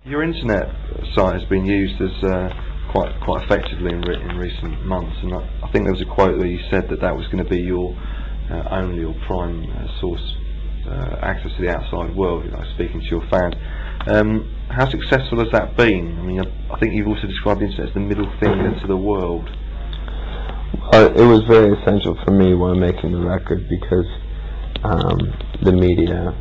Your internet site has been used as quite effectively in recent months, and I think there was a quote where you said that was going to be your only or prime source access to the outside world. Speaking to your fans, how successful has that been? I mean, I think you've also described the internet as the middle finger to the world. It was very essential for me while making the record because the media,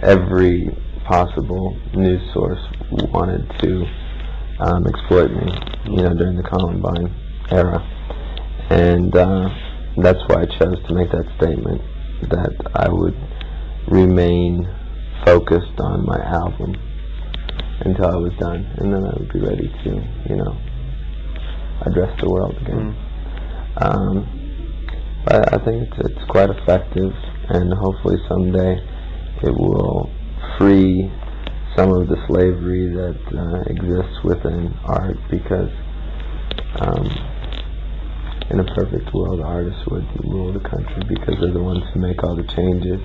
every possible news source wanted to exploit me, during the Columbine era, and that's why I chose to make that statement, that I would remain focused on my album until I was done, and then I would be ready to, address the world again. But I think it's quite effective, and hopefully someday it will free some of the slavery that exists within art, because in a perfect world artists would rule the country because they're the ones who make all the changes,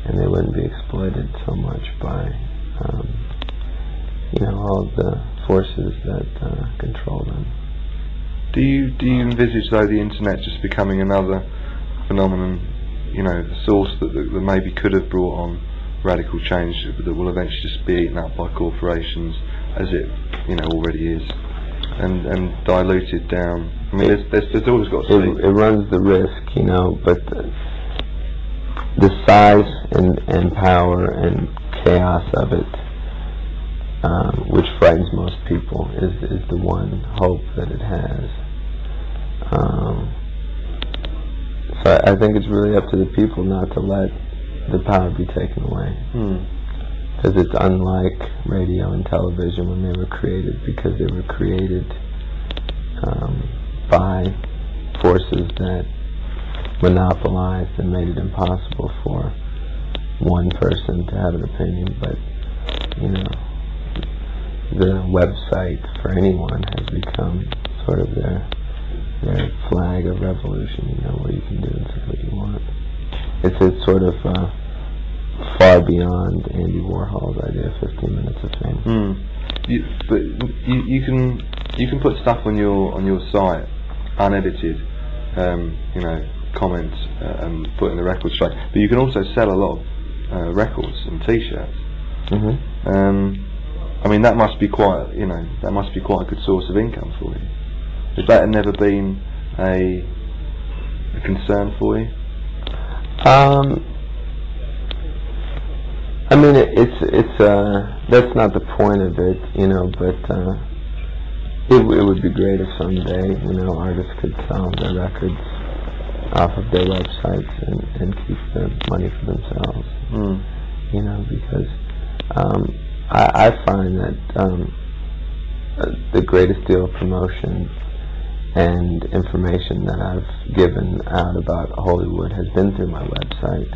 and they wouldn't be exploited so much by all of the forces that control them. Do you envisage, though, the internet just becoming another phenomenon, a source that maybe could have brought on radical change that will eventually just be eaten up by corporations, as it already is, and diluted down? I mean, there's always got to be. It runs the risk, but the size and power and chaos of it, which frightens most people, is the one hope that it has. So I think it's really up to the people not to let the power be taken away, because it's unlike radio and television when they were created, because they were created by forces that monopolized and made it impossible for one person to have an opinion. But the website for anyone has become sort of their flag of revolution, where you can do and say what you want. It's sort of far beyond Andy Warhol's idea of 15 minutes of fame. But you can put stuff on your site unedited, comments and put in the record straight. But you can also sell a lot of records and T-shirts. I mean, that must be quite a good source of income for you. Has that never been a concern for you? I mean, it's that's not the point of it, but it would be great if someday, artists could sell their records off of their websites and keep the money for themselves. Because I find that the greatest deal of promotion and information that I've given out about Hollywood has been through my website.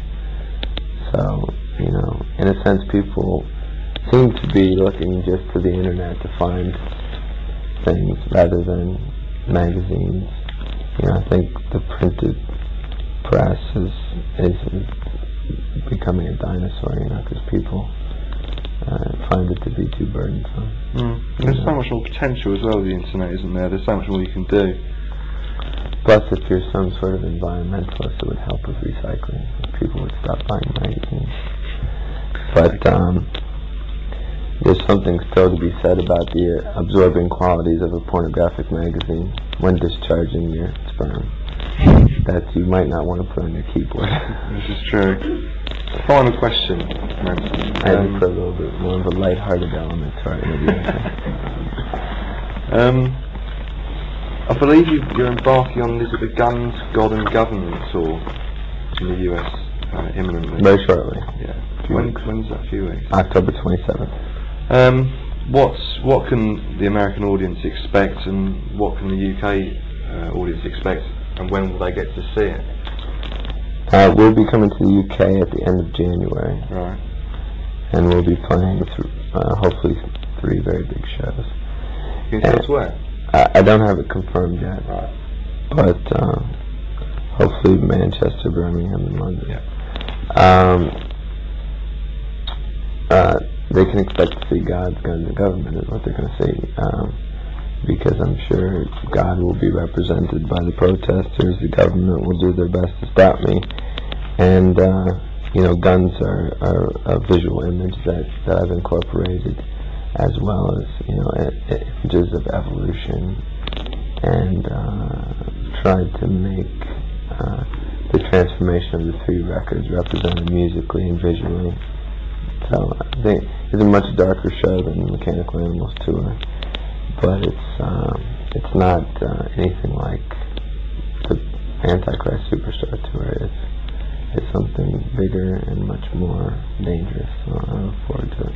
So, in a sense, people seem to be looking just to the internet to find things rather than magazines. I think the printed press is becoming a dinosaur, because people find it to be too burdensome. There's so much more potential as well with the internet, isn't there? There's so much more you can do. Plus, if you're some sort of environmentalist, it would help with recycling. People would stop buying magazines. But there's something still to be said about the absorbing qualities of a pornographic magazine when discharging your sperm that you might not want to put on your keyboard. This is true. Final question, Manson. I think for a little bit more of a light-hearted element to our interview. I believe you're embarking on the Guns, God and Government tour in the US imminently. Very shortly. Yeah. When's that? A few weeks? October 27th. What can the American audience expect, and what can the UK audience expect, and when will they get to see it? We'll be coming to the UK at the end of January. Right. And we'll be playing hopefully 3 very big shows. Can you tell us where? I don't have it confirmed yet. Right. But hopefully Manchester, Birmingham, and London. Yeah. they can expect to see God's guns and government is what they're going to see, because I'm sure God will be represented by the protesters. The government will do their best to stop me, and you know, guns are a visual image that I've incorporated, as well as, you know, images of evolution, and tried to make the transformation of the 3 records represented musically and visually. So I think it's a much darker show than Mechanical Animals Tour, but it's not anything like the Antichrist Superstar Tour. It's something bigger and much more dangerous. So I look forward to it.